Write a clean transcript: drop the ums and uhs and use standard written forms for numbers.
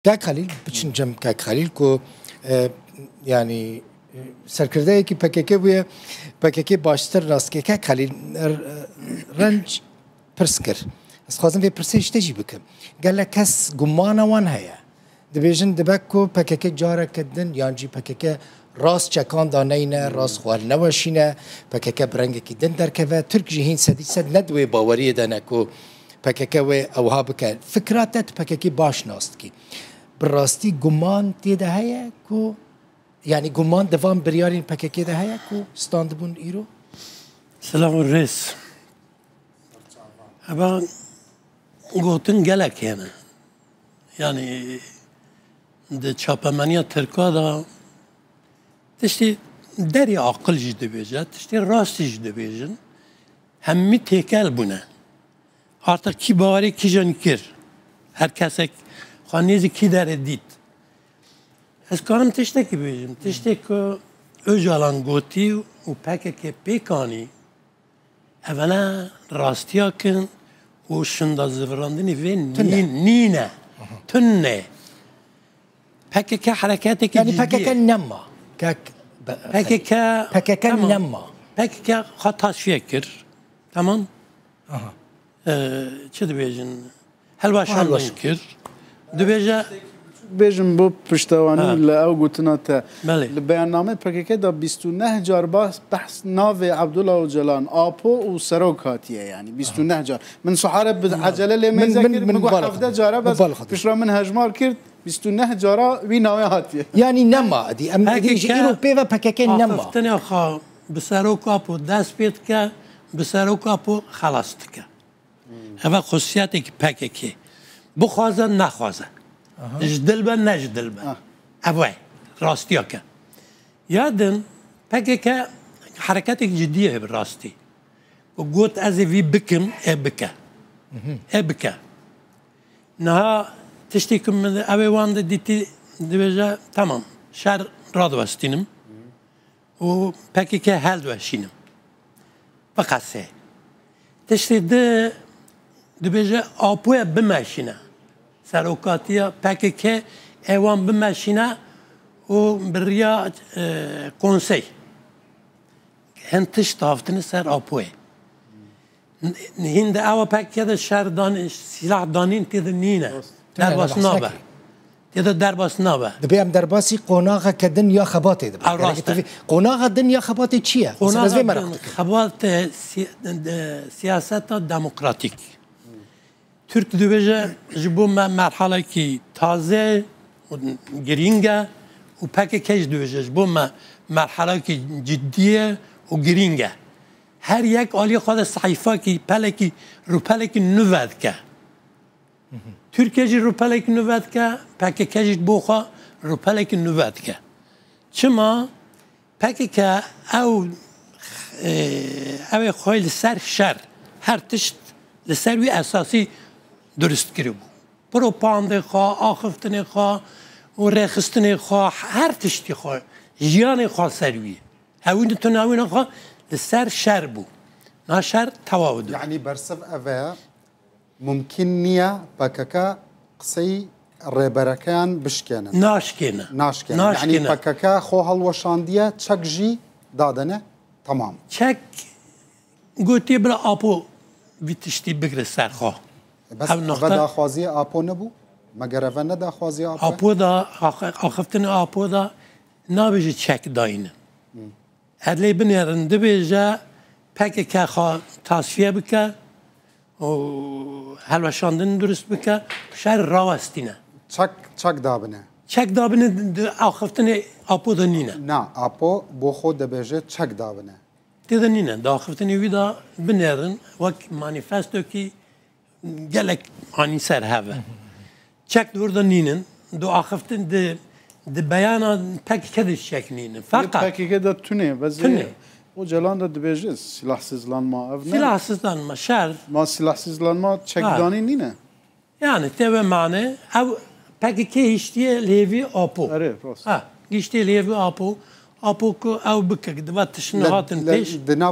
كاك خليل بتشن جم كاك خليل كو يعني سركرداي كي بكيكي ويا بكيكي باشتر راس كاك خليل رنج برسكر بس خازن في برسيش تجي بكم قال لك كاس قمانه وان هيا دبيجن دبكو بكيكي جاره كدن يانجي بكيكي راس چکان دانینا راس خوال نوشینا پکک برنگ کی دن در که ترک جهین سدی سد ندوی باوری دانکو پکک و اوها بکن فکراتت پککی باش ناست کی براستی گمان تیده هیا کو یعنی گمان دوام بریارین پککی ده هیا کو ستاند بون ایرو سلام الرئيس أبا قوتن جلك هنا يعني ده شابمانيا تركا ده تشتي داري عقل جد بيجا تشتي راست جد بيجن همي تيكال بنا artık ki bari ki jankir herkese xanezi ki dere dit es kanım tişteki bejim tişteki öcalan goti u PKK pekani evvela rastiyakin o şunda zıvrandını ve nine tünne PKK harekatı يعني PKK نما كاك PKK نما PKK hatas fikir tamam چه دبیجن هلواشان کر دبیجه بيجن بو پشتوانی لأو قوتنا تا البياننامه PKK دا 29 جار بحث ناوي عبدالله وجلان آپو و سروك هاتيه يعني 29 جار من صحارة بعجله لما يذكر من 17 جاره بس بشرا من هجمار كرد 29 جاره وي ناوي هاتيه يعني نما دي ايرو بيفا PKK نما افتني اخا بسروك آپو دست بيت که بسروك آپو خلاصت که اول خصوصیتی که PKK بخوازه نخوازه جدل به نجدل به اول راستیا که یادن PKK حرکتی جدیه به راستی و گوت از وی بکم بکه نه تشتی که من اوی وانده دیتی دویجه تمام شهر راد وستینم و PKK هل وشینم فقط سه تشتی ده دبیجه آپوی بمشینه سروکاتیا PKK ایوان بمشینه و بریا کنسی هنتش تافتنی سر آپوی هند اوا PKK ده شهر سلاح دانین تید نینه درباس نابه تید درباس نابه دبیم درباسی قناغه کدن یا خباته قناغه دن یا خباته چیه؟ قناغه خبات سیاست دموکراتیک Türk dövece bu merhale ki taze geringe و PKK dövece bu merhale ki ciddiye و geringe her یک عالی خود صحیفه کی پلکی رو پلکی نوود که ترکیه جی رو پلکی نوود که PKK جی بوخا رو پلکی نوود که چما PKK او خیلی سر شر هر تشت لسروی اساسی درست کرده بود پروپانده خواه آخفتنه خواه و رخستنه خواه هر تشتی خواه جیان خواه سروی هاوین تو ناوین خواه لسر شر بود نه شر تواود يعني برسف أفا ممكن نيا PKK قصي ريبركان بشكينا ناشكينا يعني PKK خو هالوشاندية تشك جي دادنه تمام تشك قلتي بلا أبو بتشتي بقر سر خواه بس دا خوازی آپو نبو؟ مگر اول دا خوازی آپو؟ آپو دا آخفتن آپو دا نبیجه چک داینه ادلی بنیرن دبیجه PKK خواه تصفیه بکه و هلوشاندن درست بکه شهر راوستینه چک دابنه؟ چک دابنه آخفتن آپو دا نینه نه آپو بو خود دبیجه چک دابنه تیده نینه دا آخفتن وی دا بنیرن وک مانیفستو کی gelek ani ser heve. Çek durda ninin do axiftin de beyana PKK de çek ninin. Fakat PKK da tüne tüne. O celan da dibece silahsızlanma evne. Silahsızlanma şer. Ma silahsızlanma çekdani nine. Yani teve mane ev PKK iştiye levi apo. Evet, rost. Ha, iştiye levi apo. Apo ko ev bıkık. Dıvat tışını hatın peş.